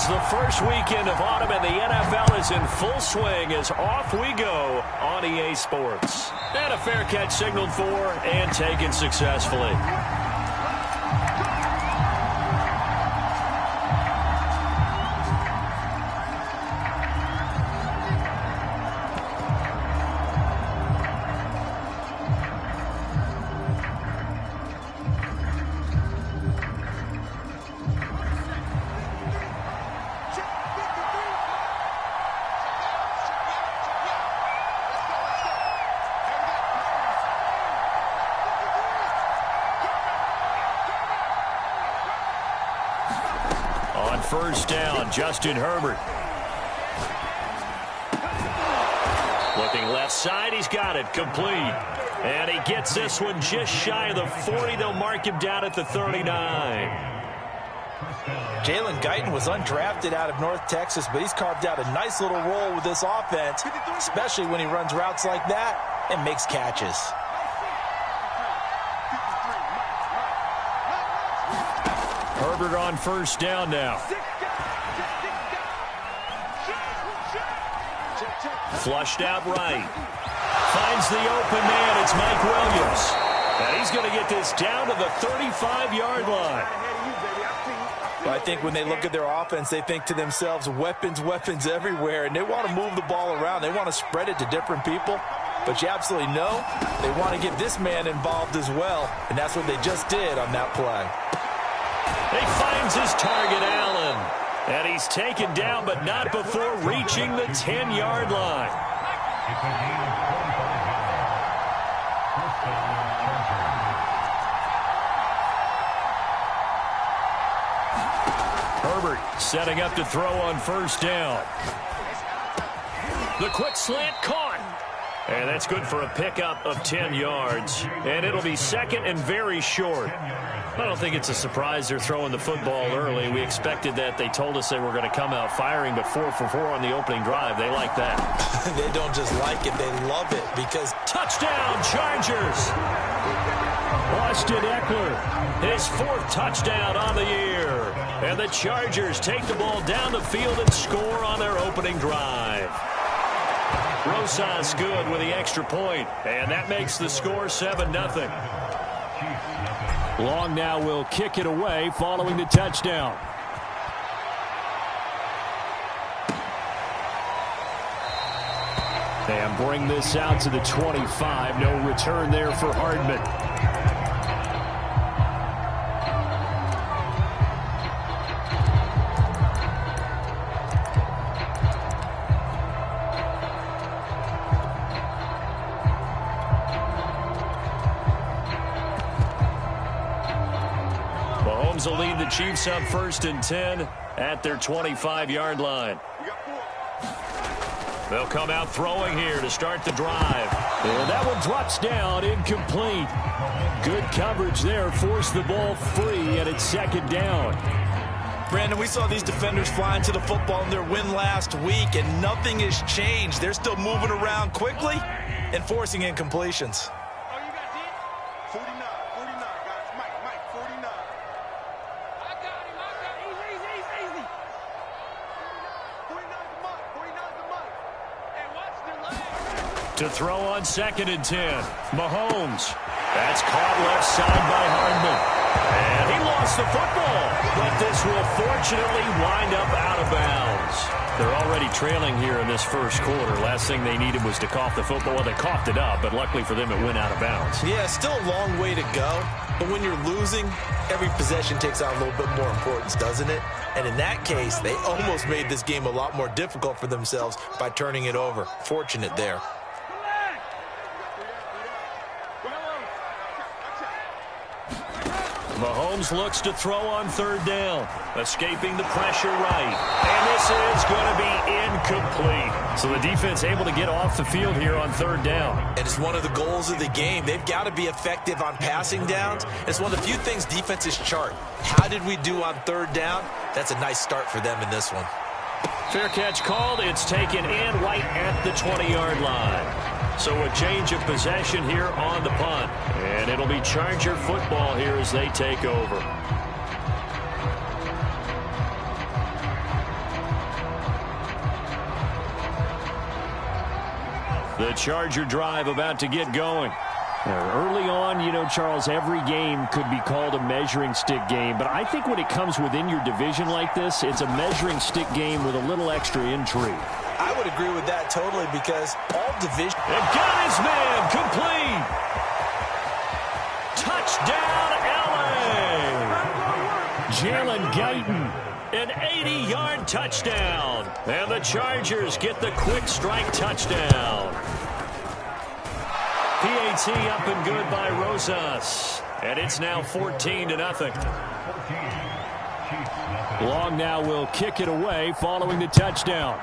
It's the first weekend of autumn, and the NFL is in full swing as off we go on EA Sports. And a fair catch signaled for and taken successfully. First down, Justin Herbert. Looking left side, he's got it, complete. And he gets this one just shy of the 40. They'll mark him down at the 39. Jalen Guyton was undrafted out of North Texas, but he's carved out a nice little role with this offense, especially when he runs routes like that and makes catches. Herbert on first down now. Flushed out right. Finds the open man. It's Mike Williams. And he's going to get this down to the 35-yard line. Well, I think when they look at their offense, they think to themselves, weapons, weapons everywhere, and they want to move the ball around. They want to spread it to different people. But you absolutely know they want to get this man involved as well, and that's what they just did on that play. He finds his target, Allen. And he's taken down, but not before reaching the 10-yard line. Herbert setting up to throw on first down. The quick slant caught. And that's good for a pickup of 10 yards. And it'll be second and very short. I don't think it's a surprise they're throwing the football early. We expected that. They told us they were going to come out firing, but 4 for 4 on the opening drive. They like that. They don't just like it, they love it because... Touchdown, Chargers! Austin Eckler, his 4th touchdown on the year. And the Chargers take the ball down the field and score on their opening drive. Rosas good with the extra point, and that makes the score 7-0. Long now will kick it away following the touchdown. And bring this out to the 25. No return there for Hardman. Mahomes will lead the Chiefs up 1st and 10 at their 25-yard line. They'll come out throwing here to start the drive. And that one drops down, incomplete. Good coverage there, forced the ball free, and it's 2nd down. Brandon, we saw these defenders flying to the football in their win last week, and nothing has changed. They're still moving around quickly and forcing incompletions. To throw on 2nd and 10. Mahomes. That's caught left side by Hardman. And he lost the football. But this will fortunately wind up out of bounds. They're already trailing here in this first quarter. Last thing they needed was to cough the football. Well, they coughed it up, but luckily for them, it went out of bounds. Yeah, still a long way to go. But when you're losing, every possession takes on a little bit more importance, doesn't it? And in that case, they almost made this game a lot more difficult for themselves by turning it over. Fortunate there. Mahomes looks to throw on 3rd down. Escaping the pressure right. And this is going to be incomplete. So the defense able to get off the field here on 3rd down. And it's one of the goals of the game. They've got to be effective on passing downs. It's one of the few things defenses chart. How did we do on 3rd down? That's a nice start for them in this one. Fair catch called. It's taken in right at the 20-yard line. So a change of possession here on the punt. And it'll be Charger football here as they take over. The Charger drive about to get going. Early on, you know, Charles, every game could be called a measuring stick game. But I think when it comes within your division like this, it's a measuring stick game with a little extra intrigue. I would agree with that totally because all division... And got his man complete. Touchdown, L.A. Jalen Guyton, an 80-yard touchdown. And the Chargers get the quick strike touchdown. PAT up and good by Rosas. And it's now 14-0. Long now will kick it away following the touchdown.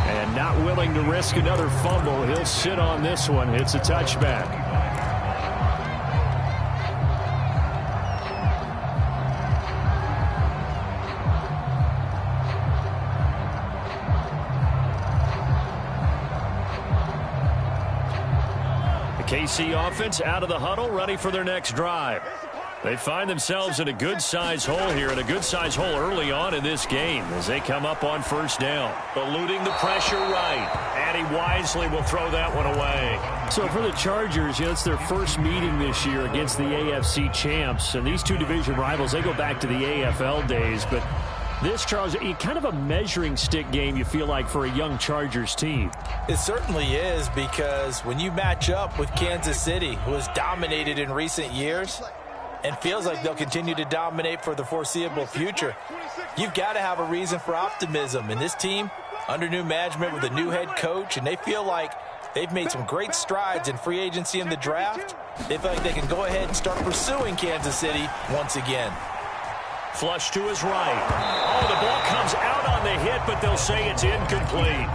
And not willing to risk another fumble. He'll sit on this one. It's a touchback. KC offense out of the huddle, ready for their next drive. They find themselves in a good-size hole here, and a good-size hole early on in this game as they come up on first down. Eluding the pressure right, and he wisely will throw that one away. So for the Chargers, you know, it's their first meeting this year against the AFC champs, and these two division rivals, they go back to the AFL days, but this, Charles, kind of a measuring stick game, you feel like, for a young Chargers team. It certainly is, because when you match up with Kansas City, who has dominated in recent years and feels like they'll continue to dominate for the foreseeable future, you've got to have a reason for optimism. And this team, under new management with a new head coach, and they feel like they've made some great strides in free agency in the draft. They feel like they can go ahead and start pursuing Kansas City once again. Flush to his right. Oh, the ball comes out on the hit, but they'll say it's incomplete.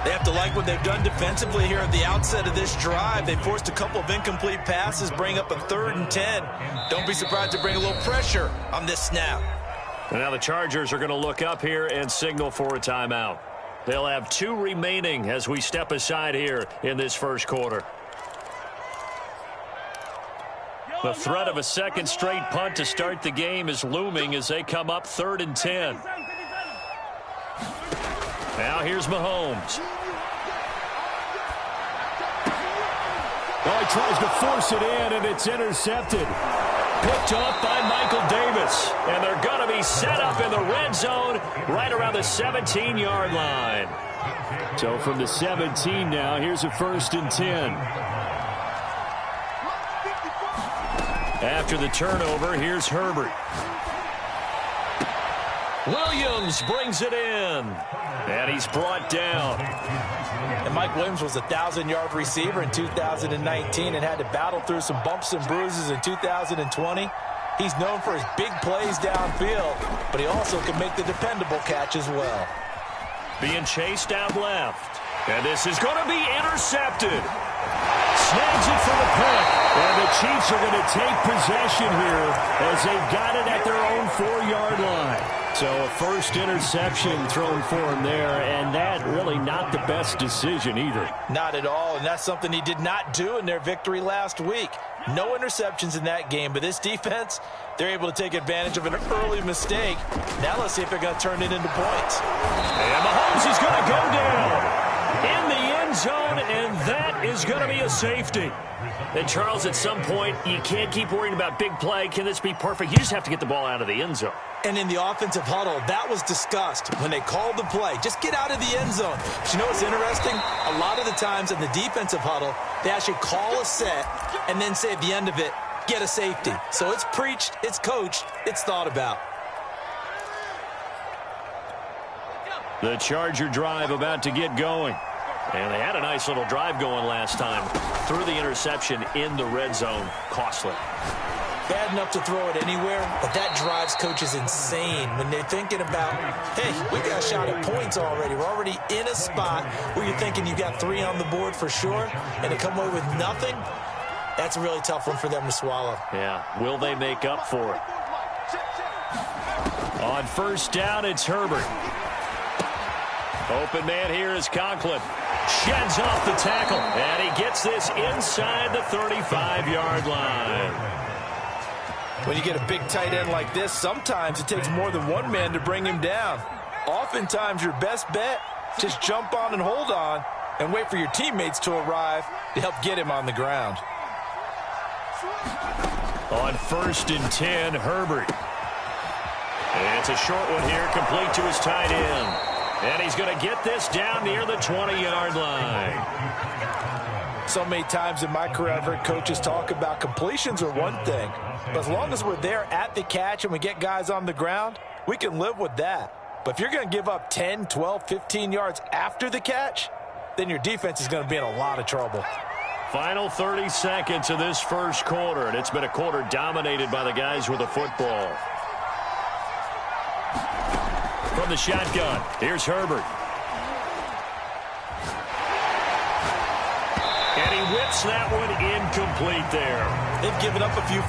They have to like what they've done defensively here at the outset of this drive. They forced a couple of incomplete passes, bring up a 3rd and 10. Don't be surprised to bring a little pressure on this snap. And now the Chargers are going to look up here and signal for a timeout. They'll have 2 remaining as we step aside here in this first quarter. The threat of a second straight punt to start the game is looming as they come up 3rd and 10. Now here's Mahomes. Well, he tries to force it in, and it's intercepted. Picked up by Michael Davis. And they're going to be set up in the red zone right around the 17-yard line. So from the 17 now, here's a 1st and 10. After the turnover, here's Herbert. Williams brings it in. And he's brought down. And Mike Williams was a 1,000-yard receiver in 2019 and had to battle through some bumps and bruises in 2020. He's known for his big plays downfield, but he also can make the dependable catch as well. Being chased out left. And this is going to be intercepted. Snags it for the pick. And the Chiefs are going to take possession here as they've got it at their own 4-yard line. So a first interception thrown for him there, and that really not the best decision either. Not at all, and that's something he did not do in their victory last week. No interceptions in that game, but this defense, they're able to take advantage of an early mistake. Now let's see if they're going to turn it into points. And Mahomes is going to go down in the end zone, and that is going to be a safety. And Charles, at some point, you can't keep worrying about big play. Can this be perfect? You just have to get the ball out of the end zone. And in the offensive huddle, that was discussed when they called the play. Just get out of the end zone. But you know what's interesting? A lot of the times in the defensive huddle, they actually call a set and then say at the end of it, get a safety. So it's preached, it's coached, it's thought about. The Charger drive about to get going. And they had a nice little drive going last time. Threw the interception in the red zone. Costly. Bad enough to throw it anywhere, but that drives coaches insane when they're thinking about, hey, we got a shot at points already. We're already in a spot where you're thinking you got 3 on the board for sure, and to come away with nothing, that's a really tough one for them to swallow. Yeah, will they make up for it? On first down, it's Herbert. Open man here is Conklin. Sheds off the tackle, and he gets this inside the 35-yard line. When you get a big tight end like this, sometimes it takes more than one man to bring him down. Oftentimes, your best bet, just jump on and hold on and wait for your teammates to arrive to help get him on the ground. On 1st and 10, Herbert. And it's a short one here, complete to his tight end. And he's going to get this down near the 20-yard line. So many times in my career, I've heard coaches talk about completions are one thing. But as long as we're there at the catch and we get guys on the ground, we can live with that. But if you're going to give up 10, 12, 15 yards after the catch, then your defense is going to be in a lot of trouble. Final 30 seconds of this first quarter, and it's been a quarter dominated by the guys with the football. From the shotgun, here's Herbert. And he whips that one incomplete there. They've given up a few.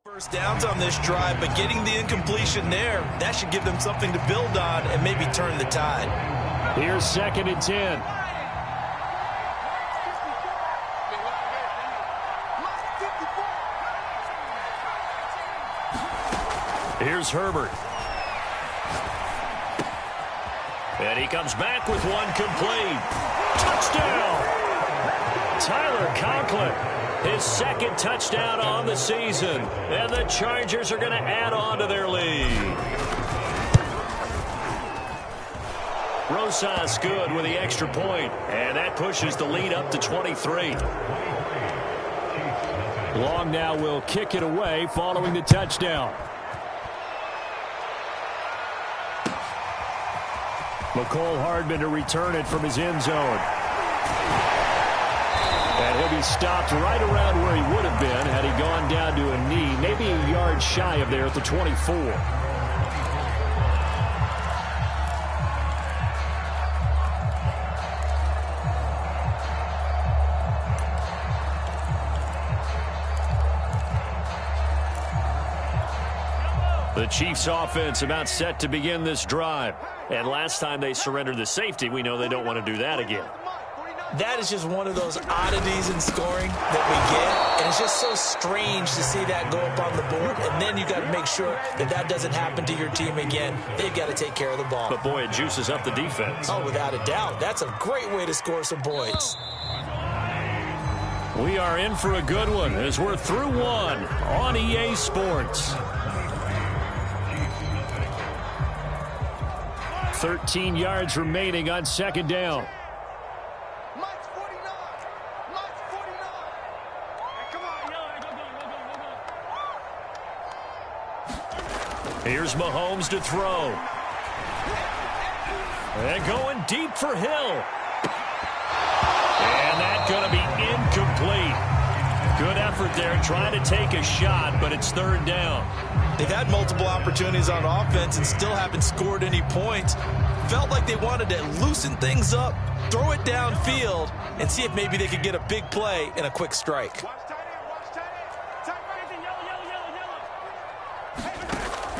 First downs on this drive, but getting the incompletion there, that should give them something to build on and maybe turn the tide. Here's 2nd and 10. Here's Herbert. And he comes back with one complete. Touchdown! Tyler Conklin. His 2nd touchdown on the season. And the Chargers are going to add on to their lead. Rosas good with the extra point. And that pushes the lead up to 23. Long now will kick it away following the touchdown. McCole Hardman to return it from his end zone. And he'll be stopped right around where he would have been had he gone down to a knee, maybe a yard shy of there at the 24. The Chiefs offense about set to begin this drive. And last time they surrendered the safety, we know they don't want to do that again. That is just one of those oddities in scoring that we get. And it's just so strange to see that go up on the board. And then you got to make sure that that doesn't happen to your team again. They've got to take care of the ball. But, boy, it juices up the defense. Oh, without a doubt. That's a great way to score some points. We are in for a good one as we're through one on EA Sports. 13 yards remaining on 2nd down. Here's Mahomes to throw. And going deep for Hill. And that's going to be incomplete. Good effort there trying to take a shot, but it's 3rd down. They've had multiple opportunities on offense and still haven't scored any points. Felt like they wanted to loosen things up, throw it downfield, and see if maybe they could get a big play and a quick strike.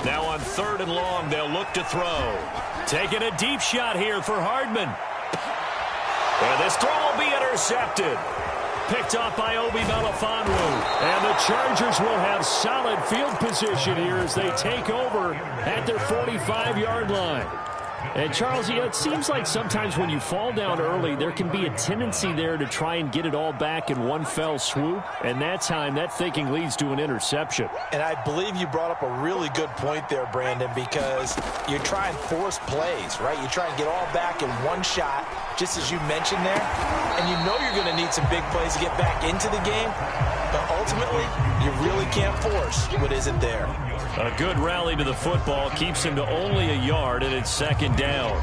Now on 3rd and long, they'll look to throw. Taking a deep shot here for Hardman. And this throw will be intercepted. Picked off by Obi Melifonwu. And the Chargers will have solid field position here as they take over at their 45-yard line. And, Charles, you know, it seems like sometimes when you fall down early, there can be a tendency there to try and get it all back in one fell swoop. And that time, that thinking leads to an interception. And I believe you brought up a really good point there, Brandon, because you try and force plays, right? You try and get all back in one shot, just as you mentioned there. And you know you're going to need some big plays to get back into the game. But ultimately, you really can't force what isn't there. A good rally to the football keeps him to only a yard, and it's 2nd down.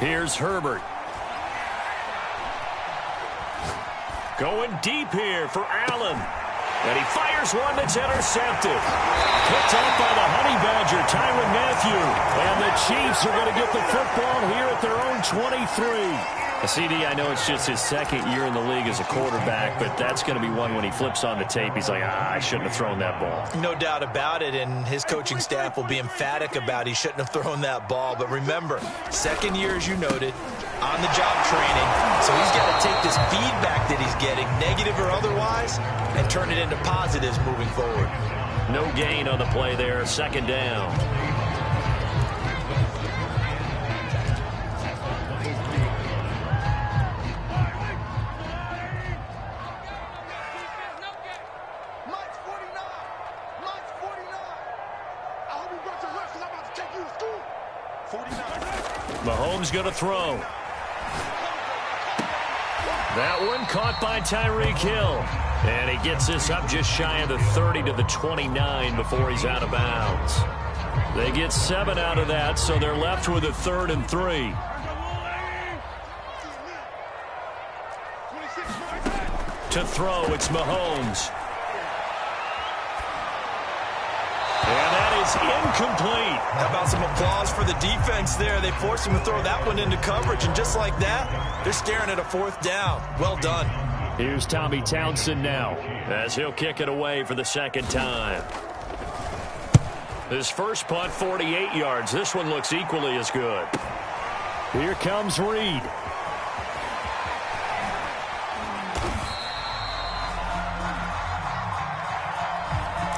Here's Herbert. Going deep here for Allen. And he fires one that's intercepted. Picked up by the Honey Badger, Tyrann Mathieu. And the Chiefs are going to get the football here at their own 23. CD, I know it's just his second year in the league as a quarterback, but that's going to be one when he flips on the tape. He's like, I shouldn't have thrown that ball. No doubt about it, and his coaching staff will be emphatic about he shouldn't have thrown that ball. But remember, second year, as you noted, on-the-job training. So he's got to take this feedback that he's getting, negative or otherwise, and turn it into positives moving forward. No gain on the play there, second down. Mahomes going to throw. That one caught by Tyreek Hill. And he gets this up just shy of the 30 to the 29 before he's out of bounds. They get 7 out of that, so they're left with a 3rd and 3. To throw, it's Mahomes. And that is incomplete. How about some applause for the defense there? They forced him to throw that one into coverage, and just like that, they're staring at a 4th down. Well done. Here's Tommy Townsend now, as he'll kick it away for the second time. His first punt, 48 yards. This one looks equally as good. Here comes Reed.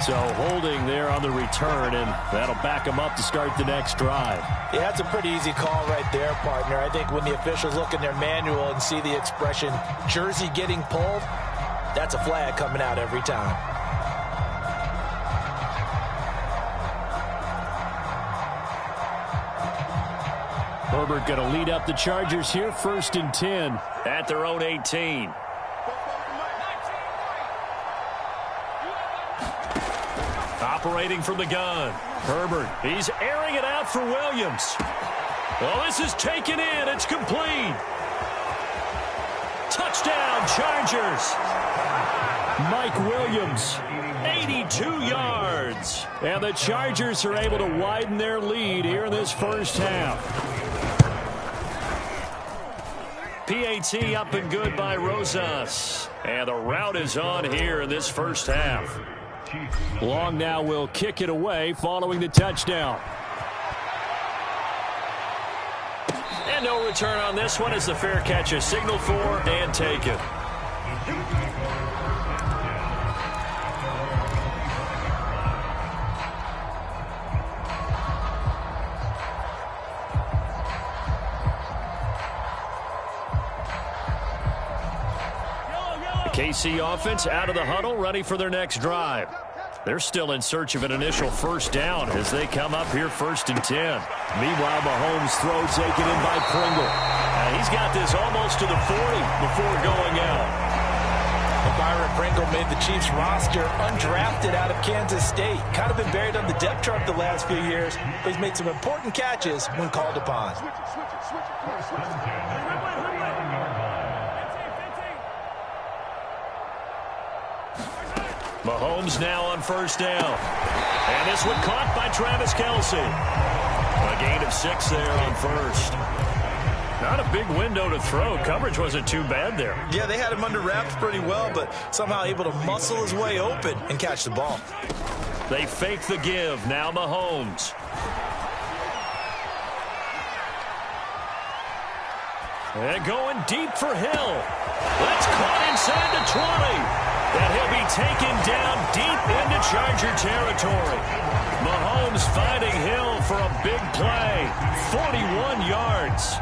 So holding there on the return, and that'll back him up to start the next drive. Yeah, that's a pretty easy call right there, partner. I think when the officials look in their manual and see the expression jersey getting pulled, that's a flag coming out every time. Herbert going to lead up the Chargers here, 1st and 10 at their own 18. Operating from the gun. Herbert, he's airing it out for Williams. Well, this is taken in. It's complete. Touchdown, Chargers. Mike Williams, 82 yards. And the Chargers are able to widen their lead here in this first half. PAT up and good by Rosas. And the route is on here in this first half. Long now will kick it away following the touchdown. And no return on this one as the fair catch is signaled for and taken. KC offense out of the huddle, ready for their next drive. They're still in search of an initial first down as they come up here 1st and 10. Meanwhile, Mahomes throw taken in by Pringle. He's got this almost to the 40 before going out. Byron Pringle made the Chiefs roster undrafted out of Kansas State. Kind of been buried on the depth chart the last few years, but he's made some important catches when called upon. Mahomes now on 1st down. And this one caught by Travis Kelce. A gain of 6 there on 1st. Not a big window to throw. Coverage wasn't too bad there. Yeah, they had him under wraps pretty well, but somehow able to muscle his way open and catch the ball. They fake the give. Now Mahomes. And going deep for Hill. That's caught inside the 20. And he'll be taken down deep into Charger territory. Mahomes finding Hill for a big play. 41 yards.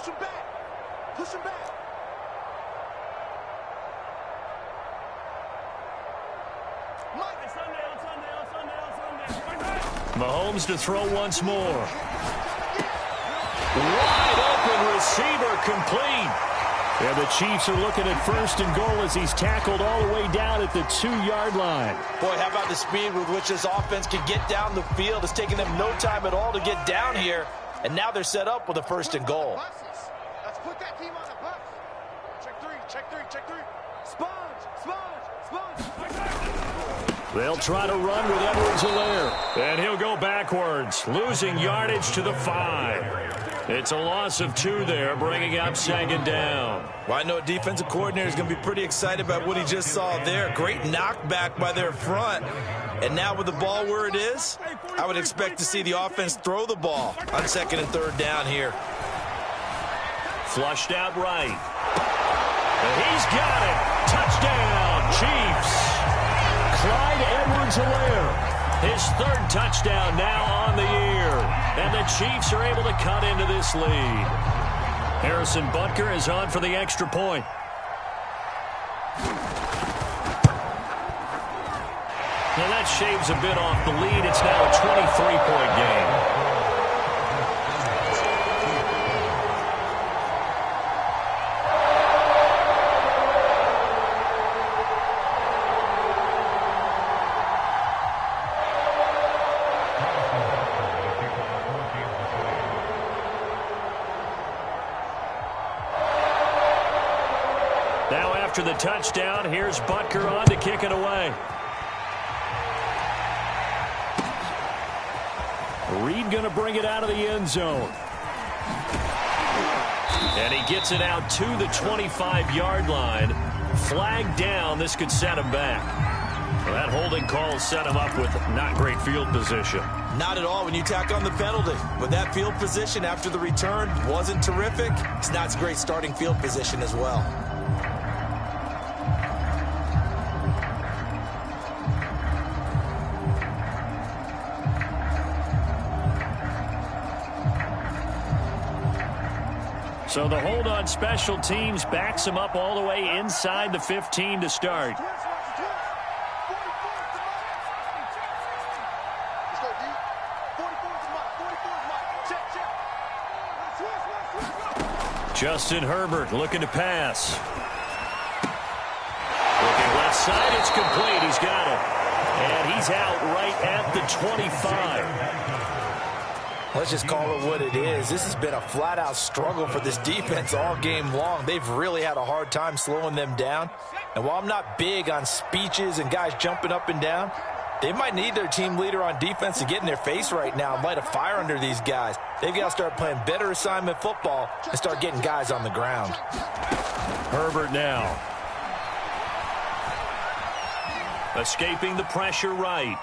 Push him back. Push him back. Mahomes to throw once more. Wide open receiver complete. And the Chiefs are looking at 1st and goal as he's tackled all the way down at the 2-yard line. Boy, how about the speed with which this offense can get down the field? It's taking them no time at all to get down here. And now they're set up with a 1st and goal. Let's put that team on the bus. Check three, check three, check three. Sponge, sponge, sponge. They'll try to run with Edwards-Helaire. And he'll go backwards, losing yardage to the 5. It's a loss of 2 there, bringing up 2nd down. Well, I know a defensive coordinator is going to be pretty excited about what he just saw there. Great knockback by their front. And now with the ball where it is, I would expect to see the offense throw the ball on 2nd and 3rd down here. Flushed out right. And he's got it. Touchdown, Chiefs. Clyde Edwards-Helaire. His 3rd touchdown now on the year. And the Chiefs are able to cut into this lead. Harrison Butker is on for the extra point. Now that shaves a bit off the lead. It's now a 23-point game. After the touchdown, here's Butker on to kick it away. Reed going to bring it out of the end zone. And he gets it out to the 25-yard line. Flag down. This could set him back. Well, that holding call set him up with not great field position. Not at all when you tack on the penalty. But that field position after the return wasn't terrific. It's not a great starting field position as well. So the hold on special teams backs him up all the way inside the 15 to start. Justin Herbert looking to pass. Looking left side, it's complete. He's got it. And he's out right at the 25. Let's just call it what it is. This has been a flat-out struggle for this defense all game long. They've really had a hard time slowing them down. And while I'm not big on speeches and guys jumping up and down, they might need their team leader on defense to get in their face right now and light a fire under these guys. They've got to start playing better assignment football and start getting guys on the ground. Herbert now. Escaping the pressure right.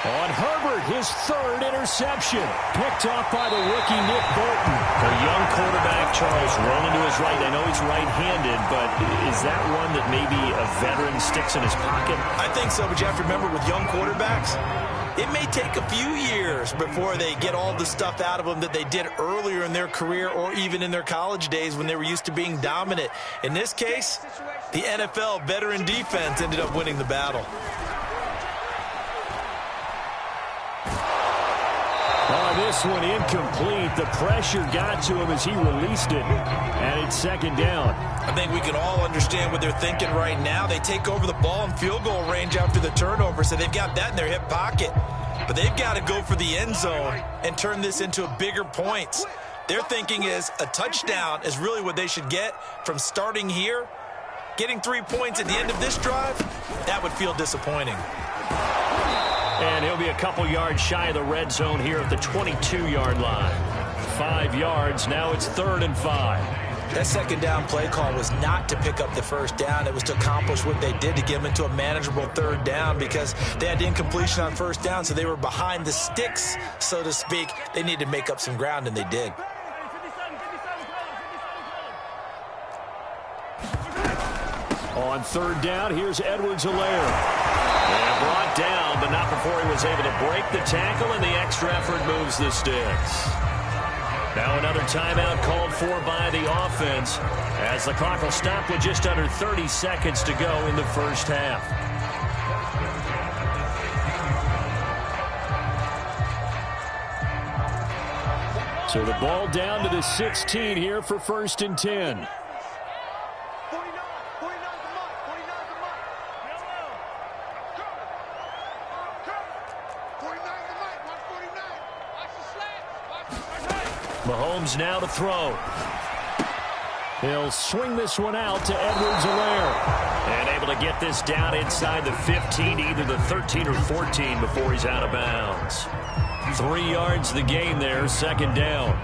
On Herbert, his 3rd interception. Picked off by the rookie Nick Bolton. A young quarterback, Charles, rolling to his right. I know he's right-handed, but is that one that maybe a veteran sticks in his pocket? I think so, but you have to remember with young quarterbacks, it may take a few years before they get all the stuff out of them that they did earlier in their career or even in their college days when they were used to being dominant. In this case, the NFL veteran defense ended up winning the battle. Oh, this one incomplete. The pressure got to him as he released it, and it's 2nd down. I think we can all understand what they're thinking right now. They take over the ball in field goal range after the turnover, so they've got that in their hip pocket. But they've got to go for the end zone and turn this into a bigger points. Their thinking is a touchdown is really what they should get from starting here. Getting 3 points at the end of this drive, that would feel disappointing. And he'll be a couple yards shy of the red zone here at the 22-yard line. 5 yards. Now it's 3rd and 5. That 2nd down play call was not to pick up the 1st down. It was to accomplish what they did to get them into a manageable 3rd down because they had incompletion on 1st down, so they were behind the sticks, so to speak. They needed to make up some ground, and they did. On 3rd down, here's Edwards-Helaire. And brought down, but not before he was able to break the tackle, and the extra effort moves the sticks. Now another timeout called for by the offense as the clock will stop with just under 30 seconds to go in the first half. So the ball down to the 16 here for 1st and 10. Mahomes now to throw. He'll swing this one out to Edwards-Helaire. And able to get this down inside the 15, either the 13 or 14 before he's out of bounds. 3 yards the gain there, 2nd down.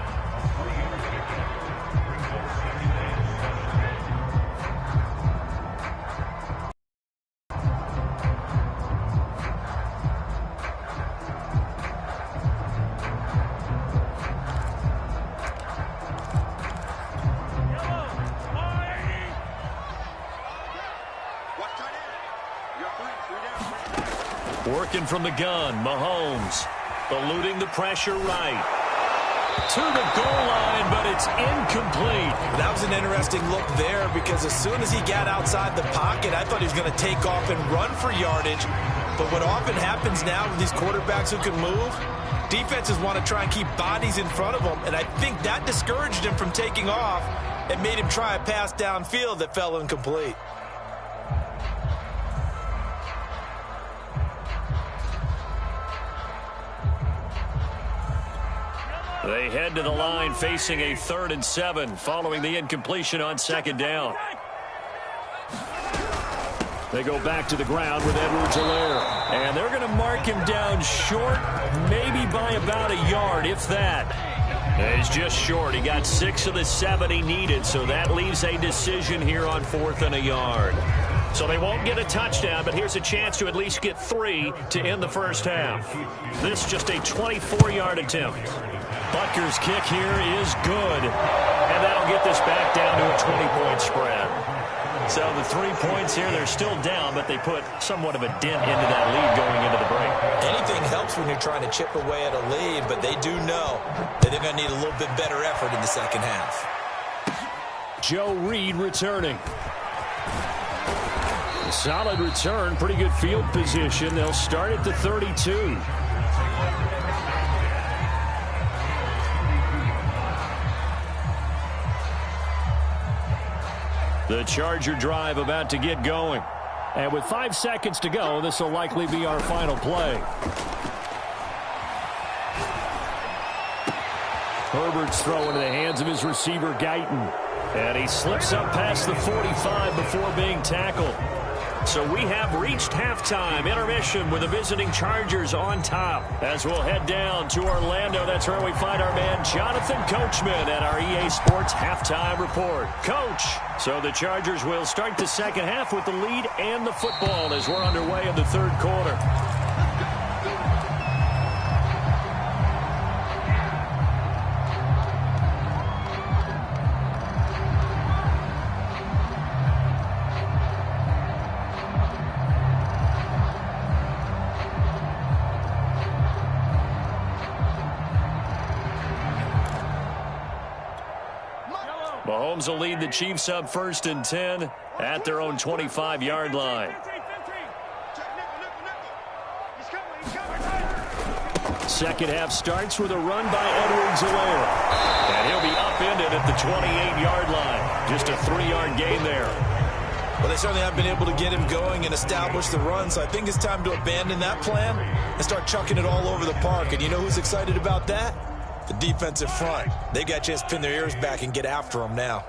Working from the gun, Mahomes eluding the pressure right. To the goal line, but it's incomplete. That was an interesting look there because as soon as he got outside the pocket, I thought he was going to take off and run for yardage. But what often happens now with these quarterbacks who can move, defenses want to try and keep bodies in front of them, and I think that discouraged him from taking off and made him try a pass downfield that fell incomplete. They head to the line facing a 3rd and 7 following the incompletion on 2nd down. They go back to the ground with Edwards-Helaire. And they're going to mark him down short, maybe by about a yard, if that. He's just short. He got 6 of the 7 he needed, so that leaves a decision here on 4th and a yard. So they won't get a touchdown, but here's a chance to at least get 3 to end the first half. This just a 24-yard attempt. Butker's kick here is good, and that'll get this back down to a 20-point spread. So the 3 points here, they're still down, but they put somewhat of a dent into that lead going into the break. Anything helps when you're trying to chip away at a lead, but they do know that they're going to need a little bit better effort in the second half. Joe Reed returning. Solid return, pretty good field position. They'll start at the 32. The Charger drive about to get going. And with 5 seconds to go, this will likely be our final play. Herbert's throw into the hands of his receiver, Guyton. And he slips up past the 45 before being tackled. So we have reached halftime intermission with the visiting Chargers on top. As we'll head down to Orlando, that's where we find our man Jonathan Coachman at our EA Sports Halftime Report. Coach, so the Chargers will start the second half with the lead and the football as we're underway in the 3rd quarter. Mahomes will lead the Chiefs up 1st and 10 at their own 25-yard line. Second half starts with a run by Edwards-Helaire. And he'll be upended at the 28-yard line. Just a 3-yard gain there. Well, they certainly have been able to get him going and establish the run, so I think it's time to abandon that plan and start chucking it all over the park. And you know who's excited about that? The defensive front. They've got a chance to pin their ears back and get after him now.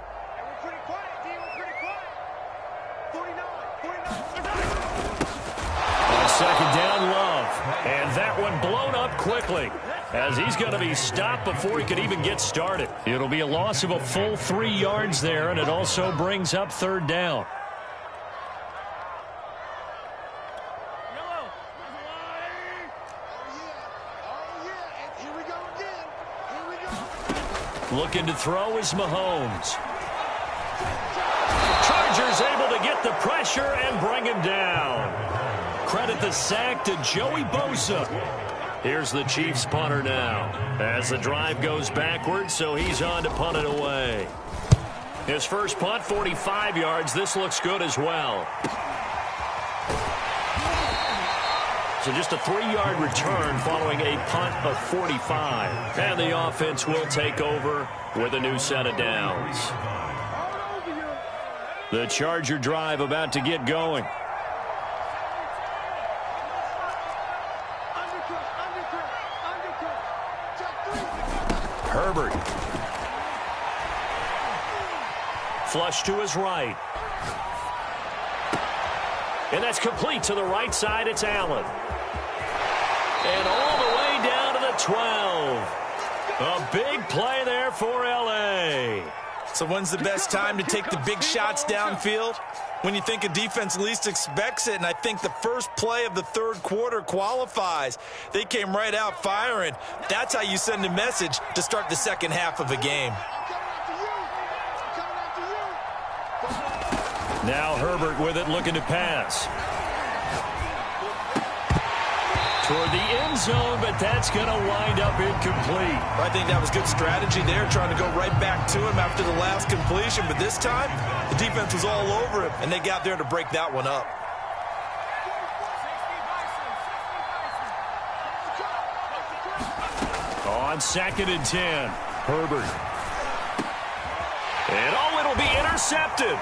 On 2nd down, Love. And that one blown up quickly as he's going to be stopped before he could even get started. It'll be a loss of a full 3 yards there, and it also brings up 3rd down. Looking to throw is Mahomes. Chargers able to get the pressure and bring him down. Credit the sack to Joey Bosa. Here's the Chiefs punter now. As the drive goes backwards, so he's on to punt it away. His first punt, 45 yards. This looks good as well. So just a 3-yard return following a punt of 45. And the offense will take over with a new set of downs. The Charger drive about to get going. Herbert. Flush to his right. And that's complete to the right side. It's Allen. And all the way down to the 12. A big play there for L.A. So when's the best time to take the big shots downfield? When you think a defense least expects it, and I think the first play of the third quarter qualifies. They came right out firing. That's how you send a message to start the second half of a game. Now Herbert with it, looking to pass. Toward the end zone, but that's going to wind up incomplete. I think that was good strategy there, trying to go right back to him after the last completion. But this time, the defense was all over him, and they got there to break that one up. On 2nd and 10, Herbert. And it'll be intercepted.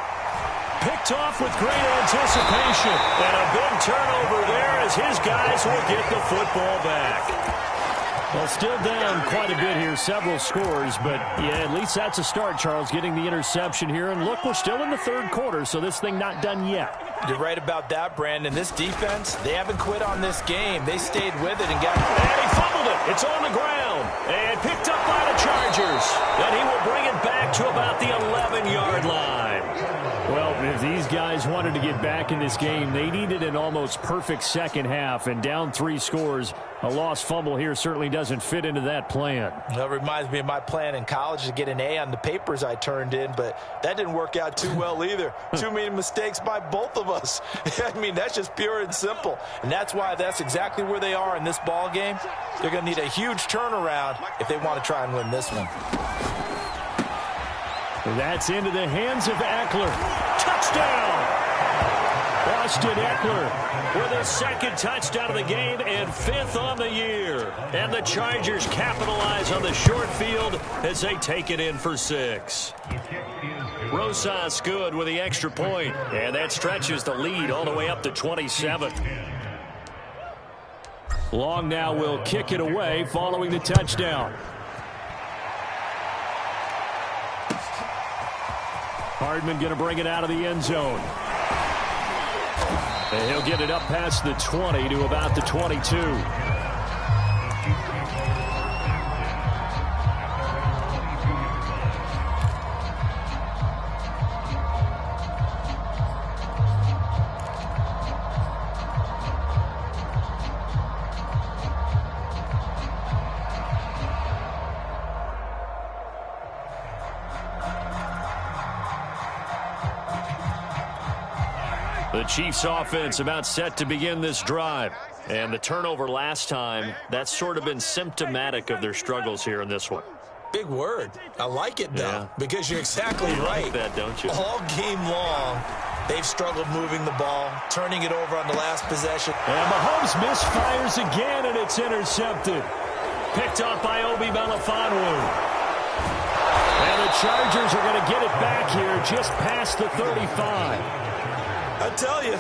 Picked off with great anticipation. And a big turnover there as his guys will get the football back. Well, still down quite a bit here, several scores, but yeah, at least that's a start, Charles, getting the interception here. And look, we're still in the third quarter, so this thing not done yet. You're right about that, Brandon. This defense, they haven't quit on this game. They stayed with it and got... And he fumbled it. It's on the ground. And picked up by the Chargers. And he will bring it back to about the 11-yard line. Well, if these guys wanted to get back in this game, they needed an almost perfect second half, and down 3 scores. A lost fumble here certainly doesn't fit into that plan. That reminds me of my plan in college to get an A on the papers I turned in, but that didn't work out too well either. Too many mistakes by both of us. I mean, that's just pure and simple. And that's why that's exactly where they are in this ball game. They're going to need a huge turnaround if they want to try and win this one. That's into the hands of Eckler. Touchdown! Austin Eckler with his second touchdown of the game and 5th on the year. And the Chargers capitalize on the short field as they take it in for 6. Rosas good with the extra point, and that stretches the lead all the way up to 27. Long now will kick it away following the touchdown. Hardman going to bring it out of the end zone. And he'll get it up past the 20 to about the 22. The Chiefs offense about set to begin this drive. And the turnover last time, that's sort of been symptomatic of their struggles here in this one. Big word. I like it, though, because you're exactly right. Like that, don't you? All game long, they've struggled moving the ball, turning it over on the last possession. And Mahomes misfires again, and it's intercepted. Picked off by Obi Melifonwu. And the Chargers are going to get it back here just past the 35. I tell you,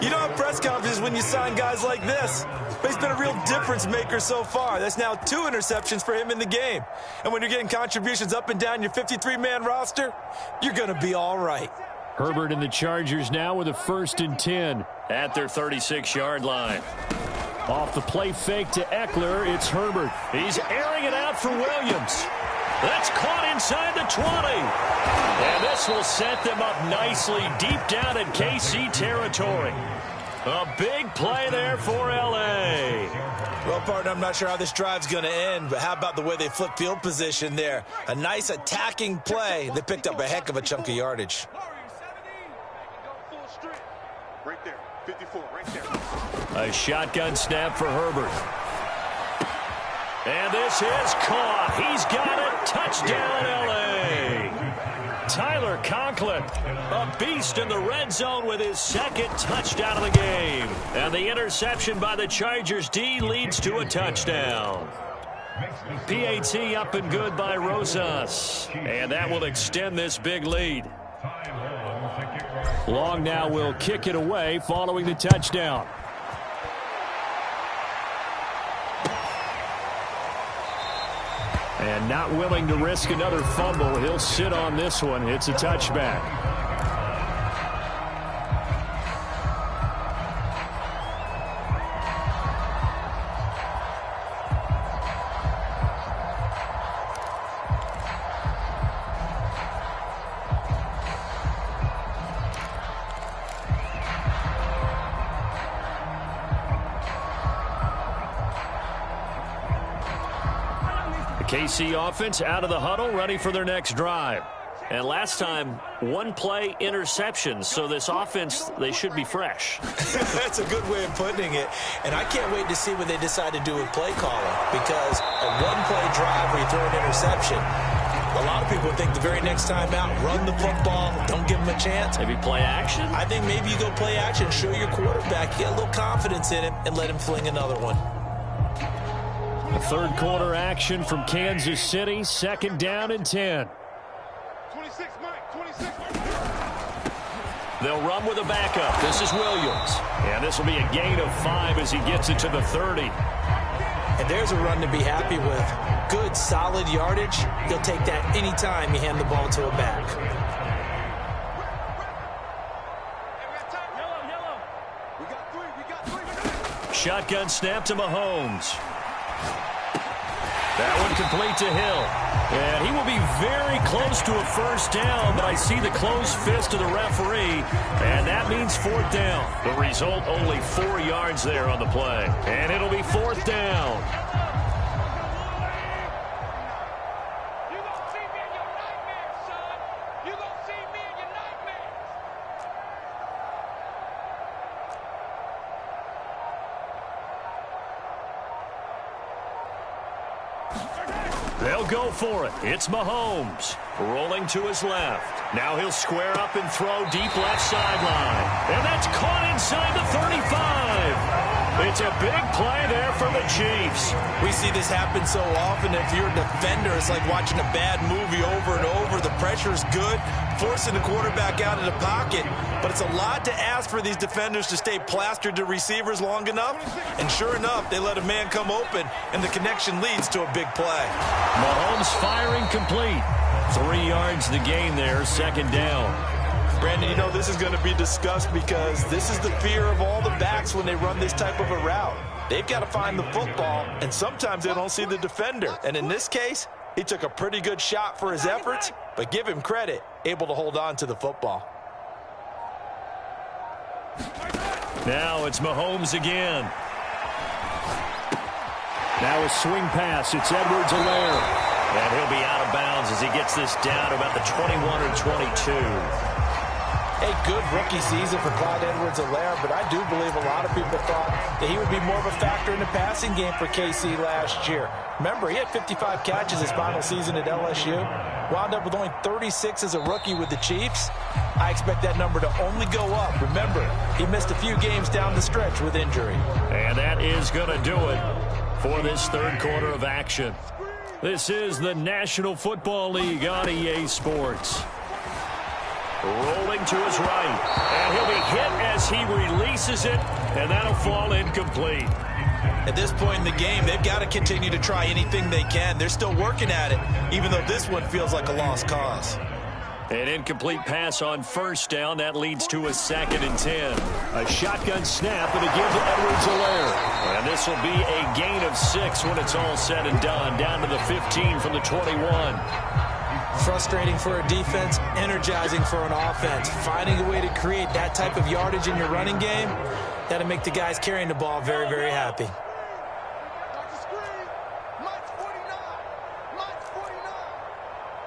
you don't have press conferences when you sign guys like this. But he's been a real difference maker so far. That's now 2 interceptions for him in the game. And when you're getting contributions up and down your 53-man roster, you're going to be all right. Herbert and the Chargers now with a 1st and 10. At their 36-yard line. Off the play fake to Eckler, it's Herbert. He's airing it out for Williams. That's caught inside the 20. And this will set them up nicely deep down in KC territory. A big play there for L.A. Well, partner, I'm not sure how this drive's going to end, but how about the way they flip field position there? A nice attacking play. They picked up a heck of a chunk of yardage. Right there, 54, right there. A shotgun snap for Herbert. And this is caught. He's got it. Touchdown, L.A. Tyler Conklin, a beast in the red zone with his second touchdown of the game. And the interception by the Chargers D leads to a touchdown. PAT up and good by Rosas. And that will extend this big lead. Long now will kick it away following the touchdown. And not willing to risk another fumble. He'll sit on this one. It's a touchback. KC offense out of the huddle, ready for their next drive. And last time, one play interception, so this offense, they should be fresh. That's a good way of putting it. And I can't wait to see what they decide to do with play calling, because a one-play drive where you throw an interception, a lot of people think the very next time out, run the football, don't give them a chance. Maybe play action? I think maybe you go play action, show your quarterback, you get a little confidence in him, and let him fling another one. The third quarter action from Kansas City, second down and 10. 26, Mike, 26. They'll run with a backup. This is Williams. And this will be a gain of 5 as he gets it to the 30. And there's a run to be happy with. Good, solid yardage. He'll take that anytime you hand the ball to a back. Shotgun snap to Mahomes. That one complete to Hill. And he will be very close to a first down, but I see the closed fist of the referee, and that means fourth down. The result, only 4 yards there on the play. And it'll be fourth down. You gonna see me in your nightmares, son. You gonna see me in your nightmares. They'll go for it. It's Mahomes. Rolling to his left. Now he'll square up and throw deep left sideline. And that's caught inside the 35. It's a big play there for the Chiefs. We see this happen so often. If you're a defender, it's like watching a bad movie over and over. The pressure's good, forcing the quarterback out of the pocket. But it's a lot to ask for these defenders to stay plastered to receivers long enough. And sure enough, they let a man come open, and the connection leads to a big play. Mahomes firing complete. 3 yards the gain there, second down. Brandon, you know this is going to be discussed because this is the fear of all the backs when they run this type of a route. They've got to find the football, and sometimes they don't see the defender. And in this case, he took a pretty good shot for his efforts, but give him credit, able to hold on to the football. Now it's Mahomes again. Now a swing pass. It's Edwards-Helaire. And he'll be out of bounds as he gets this down to about the 21 or 22. A good rookie season for Clyde Edwards-Helaire, but I do believe a lot of people thought that he would be more of a factor in the passing game for KC last year. Remember, he had 55 catches his final season at LSU, wound up with only 36 as a rookie with the Chiefs. I expect that number to only go up. Remember, he missed a few games down the stretch with injury. And that is going to do it for this third quarter of action. This is the National Football League on EA Sports. Rolling to his right. And he'll be hit as he releases it, and that'll fall incomplete. At this point in the game, they've got to continue to try anything they can. They're still working at it, even though this one feels like a lost cause. An incomplete pass on first down. That leads to a second and 10. A shotgun snap and a give to Edwards-Helaire. And this will be a gain of 6 when it's all said and done. Down to the 15 from the 21. Frustrating for a defense, energizing for an offense. Finding a way to create that type of yardage in your running game, that'll make the guys carrying the ball very, very happy. Watch the screen. Mike's 49. Mike's 49.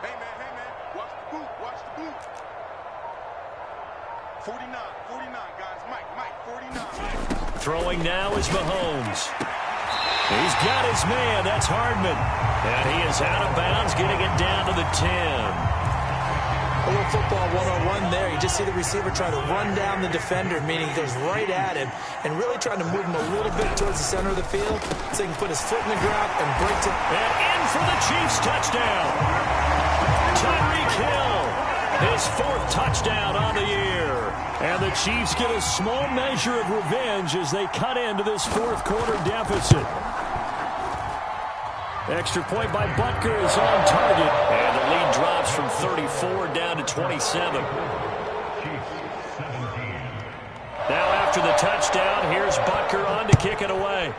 Hey, man. Watch the boot. Watch the boot. 49, guys. Mike, 49. Throwing now is Mahomes. He's got his man. That's Hardman. And he is out of bounds, getting it down to the 10. A little football one-on-one there. You just see the receiver trying to run down the defender, meaning he goes right at him and really trying to move him a little bit towards the center of the field so he can put his foot in the ground and break it. And in for the Chiefs touchdown. Tyreek Hill, his 4th touchdown on the year. And the Chiefs get a small measure of revenge as they cut into this 4th quarter deficit. Extra point by Butker is on target. And the lead drops from 34 down to 27. Now after the touchdown, here's Butker on to kick it away.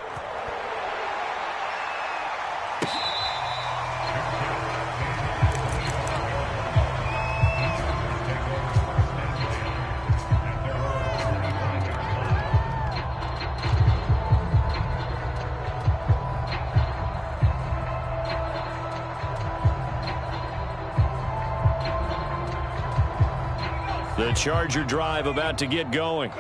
The Charger drive about to get going.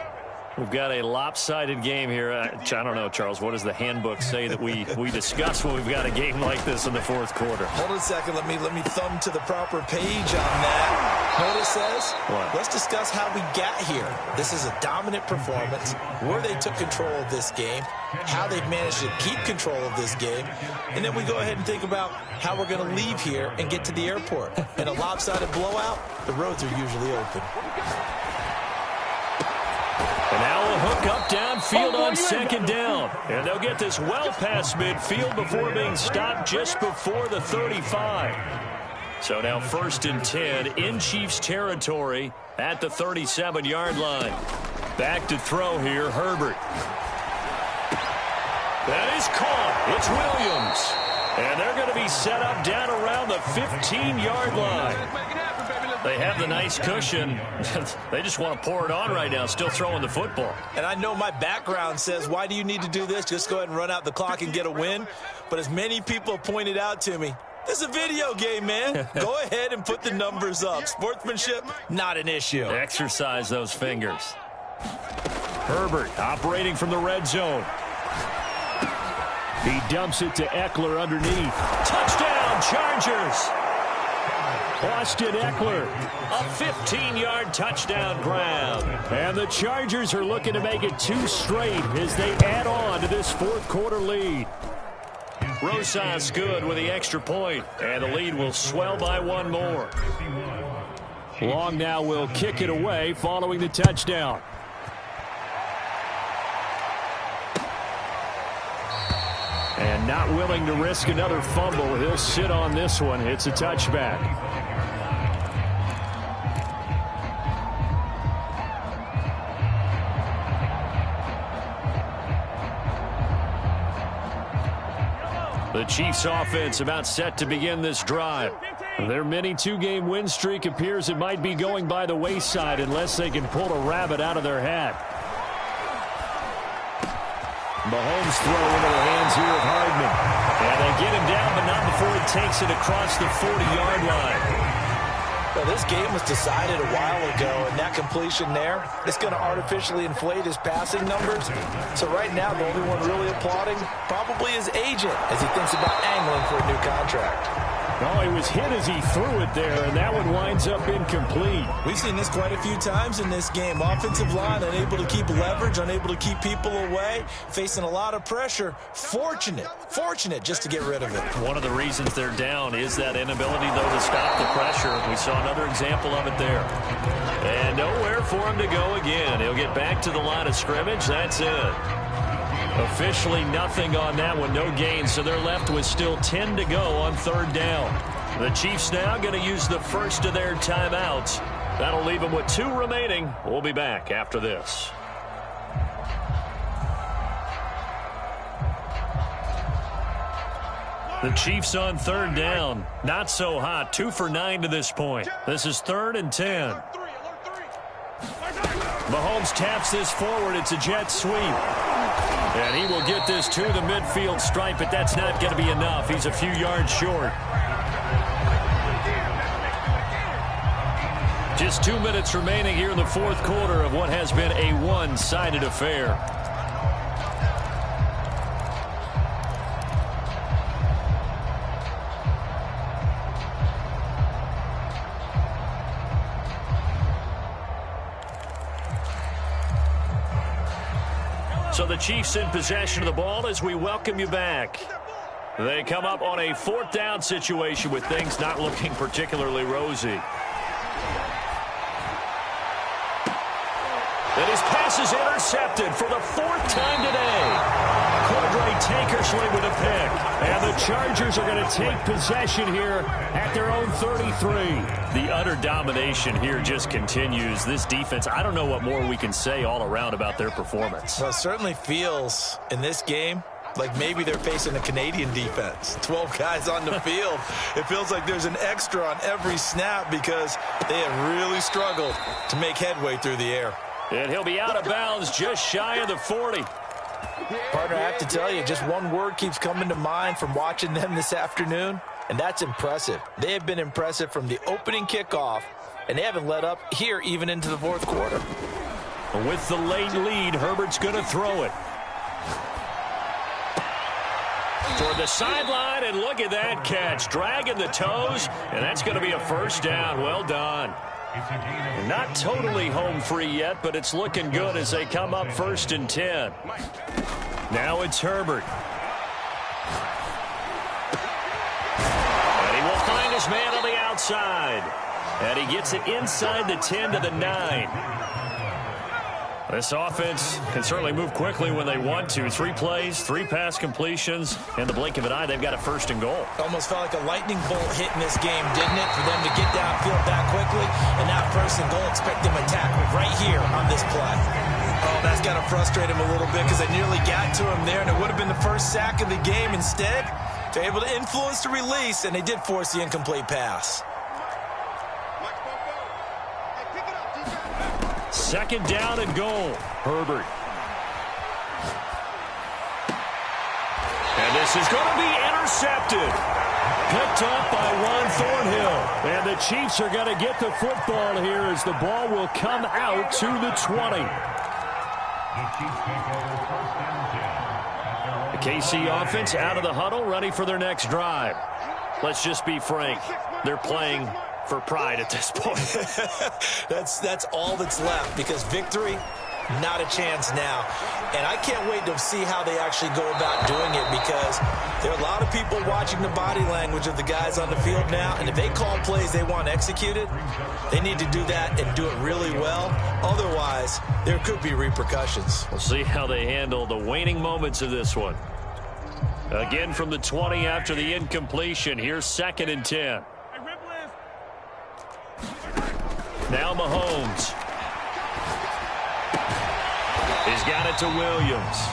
We've got a lopsided game here. I don't know, Charles, what does the handbook say that we discuss when we've got a game like this in the 4th quarter? Hold on a second. Let me thumb to the proper page on that. Know what it says? What? Let's discuss how we got here. This is a dominant performance, where they took control of this game, how they've managed to keep control of this game, and then we go ahead and think about how we're going to leave here and get to the airport. In a lopsided blowout, the roads are usually open. And now a hook up downfield on 2nd down. And they'll get this well past midfield before being stopped just before the 35. So now 1st and 10 in Chiefs territory at the 37-yard line. Back to throw here, Herbert. That is caught. It's Williams. And they're going to be set up down around the 15-yard line. They have the nice cushion. They just want to pour it on right now, still throwing the football. And I know my background says, why do you need to do this? Just go ahead and run out the clock and get a win. But as many people pointed out to me, this is a video game, man. Go ahead and put the numbers up. Sportsmanship, not an issue. Exercise those fingers. Herbert operating from the red zone. He dumps it to Eckler underneath. Touchdown, Chargers. Austin Eckler. A 15-yard touchdown grab. And the Chargers are looking to make it 2 straight as they add on to this 4th quarter lead. Rosas good with the extra point, and the lead will swell by 1 more. Long now will kick it away following the touchdown. And not willing to risk another fumble. He'll sit on this one. It's a touchback. The Chiefs offense about set to begin this drive. Their mini 2-game win streak appears it might be going by the wayside unless they can pull a rabbit out of their hat. Mahomes throw into the hands here of Hardman. And they get him down, but not before he takes it across the 40-yard line. Well, this game was decided a while ago, and that completion there is going to artificially inflate his passing numbers. So right now, the only one really applauding probably his agent as he thinks about angling for a new contract. Oh, he was hit as he threw it there, and that one winds up incomplete. We've seen this quite a few times in this game. Offensive line unable to keep leverage, unable to keep people away, facing a lot of pressure. Fortunate just to get rid of it. One of the reasons they're down is that inability, though, to stop the pressure. We saw another example of it there. And nowhere for him to go again. He'll get back to the line of scrimmage. That's it. Officially nothing on that one, no gain, so they're left with still 10 to go on 3rd down. The Chiefs now going to use the first of their timeouts. That'll leave them with 2 remaining. We'll be back after this. The Chiefs on 3rd down. Not so hot. 2 for 9 to this point. This is 3rd and 10. Mahomes taps this forward. It's a jet sweep. And he will get this to the midfield stripe, but that's not going to be enough. He's a few yards short. Just 2 minutes remaining here in the 4th quarter of what has been a one-sided affair. So the Chiefs in possession of the ball as we welcome you back. They come up on a 4th down situation with things not looking particularly rosy. And his pass is intercepted for the 4th time today. Cordray Tankersley with a pick. And the Chargers are going to take possession here at their own 33. The utter domination here just continues. This defense, I don't know what more we can say all around about their performance. Well, it certainly feels in this game like maybe they're facing a Canadian defense. 12 guys on the field. It feels like there's an extra on every snap because they have really struggled to make headway through the air. And he'll be out of bounds just shy of the 40. Partner, I have to tell you, just one word keeps coming to mind from watching them this afternoon, and that's impressive. They have been impressive from the opening kickoff, and they haven't let up here even into the 4th quarter. With the late lead, Herbert's going to throw it. Toward the sideline, and look at that catch. Dragging the toes, and that's going to be a 1st down. Well done. Not totally home free yet, but it's looking good as they come up 1st and 10. Now it's Herbert. And he will find his man on the outside. And he gets it inside the 10 to the 9. This offense can certainly move quickly when they want to. 3 plays, 3 pass completions. In the blink of an eye, they've got a 1st and goal. Almost felt like a lightning bolt hit in this game, didn't it? For them to get downfield that quickly, and now 1st and goal, expect them to tackle right here on this play. Oh, that's got to frustrate him a little bit because they nearly got to him there, and it would have been the 1st sack of the game. Instead, they're able to influence the release, and they did force the incomplete pass. 2nd down and goal. Herbert. And this is going to be intercepted. Picked up by Juan Thornhill. And the Chiefs are going to get the football here as the ball will come out to the 20. The KC offense out of the huddle, ready for their next drive. Let's just be frank. They're playing for pride at this point. That's all that's left because victory, not a chance now. And I can't wait to see how they actually go about doing it because there are a lot of people watching the body language of the guys on the field now, and if they call plays they want executed, they need to do that and do it really well. Otherwise, there could be repercussions. We'll see how they handle the waning moments of this one. Again from the 20 after the incompletion. Here's 2nd and 10. Now Mahomes. He's got it to Williams.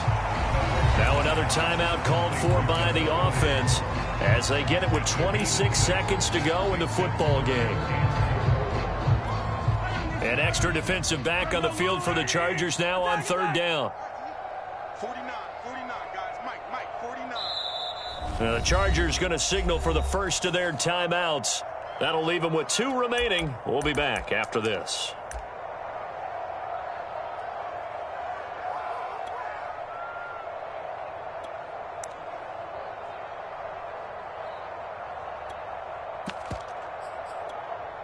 Now another timeout called for by the offense as they get it with 26 seconds to go in the football game. An extra defensive back on the field for the Chargers now on 3rd down. 49, guys. Mike, 49. The Chargers going to signal for the first of their timeouts. That'll leave them with 2 remaining. We'll be back after this.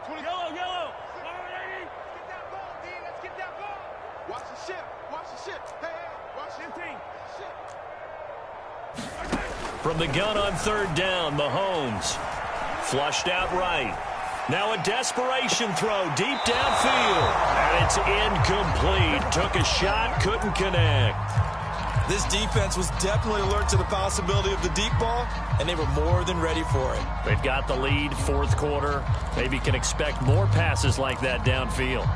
Yellow. Get that ball, D. Let's get that ball. Watch the ship. Hey, watch your team. From the gun on 3rd down, Mahomes. Flushed out right. Now a desperation throw deep downfield. And it's incomplete. Took a shot, couldn't connect. This defense was definitely alert to the possibility of the deep ball, and they were more than ready for it. They've got the lead, 4th quarter. Maybe can expect more passes like that downfield.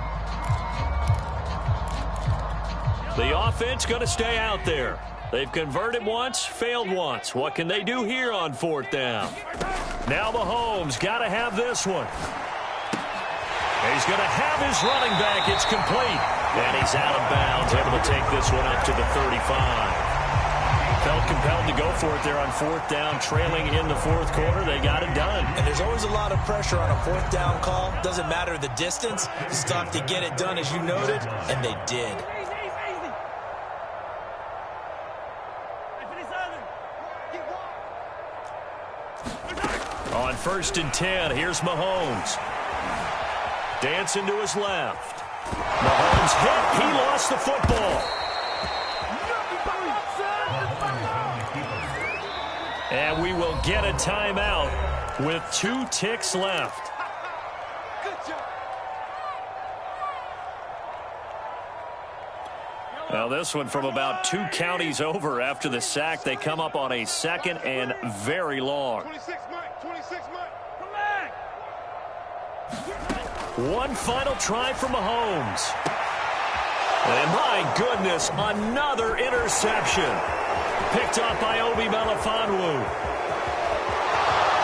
The offense going to stay out there. They've converted once, failed once. What can they do here on 4th down? Now Mahomes got to have this one. He's going to have his running back. It's complete. And he's out of bounds, able to take this one up to the 35. Felt compelled to go for it there on 4th down, trailing in the 4th quarter. They got it done. And there's always a lot of pressure on a 4th down call. Doesn't matter the distance. You still have to get it done, as you noted, and they did. On 1st and 10, here's Mahomes. Dancing to his left. Mahomes hit. He lost the football. And we will get a timeout with 2 ticks left. Good job. Now this one from about 2 counties over after the sack. They come up on a 2nd and very long. 26 Mike. 26 Mike. Come back. One final try for Mahomes. And my goodness, another interception. Picked up by Obi Melifonwu.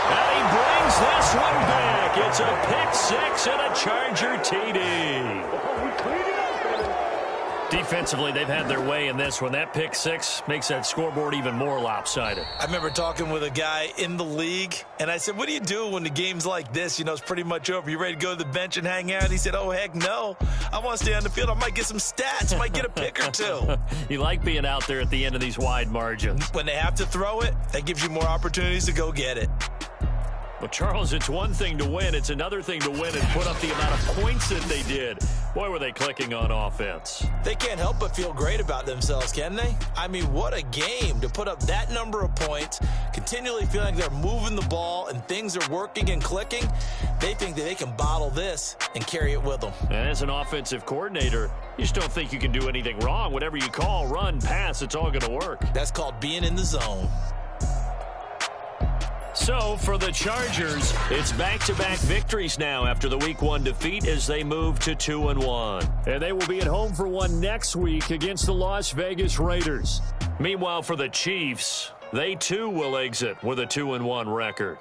And he brings this one back. It's a pick 6 and a Charger TD. Defensively, they've had their way in this one. That pick 6 makes that scoreboard even more lopsided. I remember talking with a guy in the league, and I said, what do you do when the game's like this? You know, it's pretty much over. You ready to go to the bench and hang out? He said, oh, heck no. I want to stay on the field. I might get some stats. Might get a pick or 2. You like being out there at the end of these wide margins. When they have to throw it, that gives you more opportunities to go get it. Well, Charles, it's one thing to win. It's another thing to win and put up the amount of points that they did. Boy, were they clicking on offense. They can't help but feel great about themselves, can they? I mean, what a game to put up that number of points, continually feeling like they're moving the ball and things are working and clicking. They think that they can bottle this and carry it with them. And as an offensive coordinator, you just don't think you can do anything wrong. Whatever you call, run, pass, it's all going to work. That's called being in the zone. So, for the Chargers, it's back-to-back victories now after the Week 1 defeat as they move to 2-1. And they will be at home for one next week against the Las Vegas Raiders. Meanwhile, for the Chiefs, they too will exit with a 2-1 record.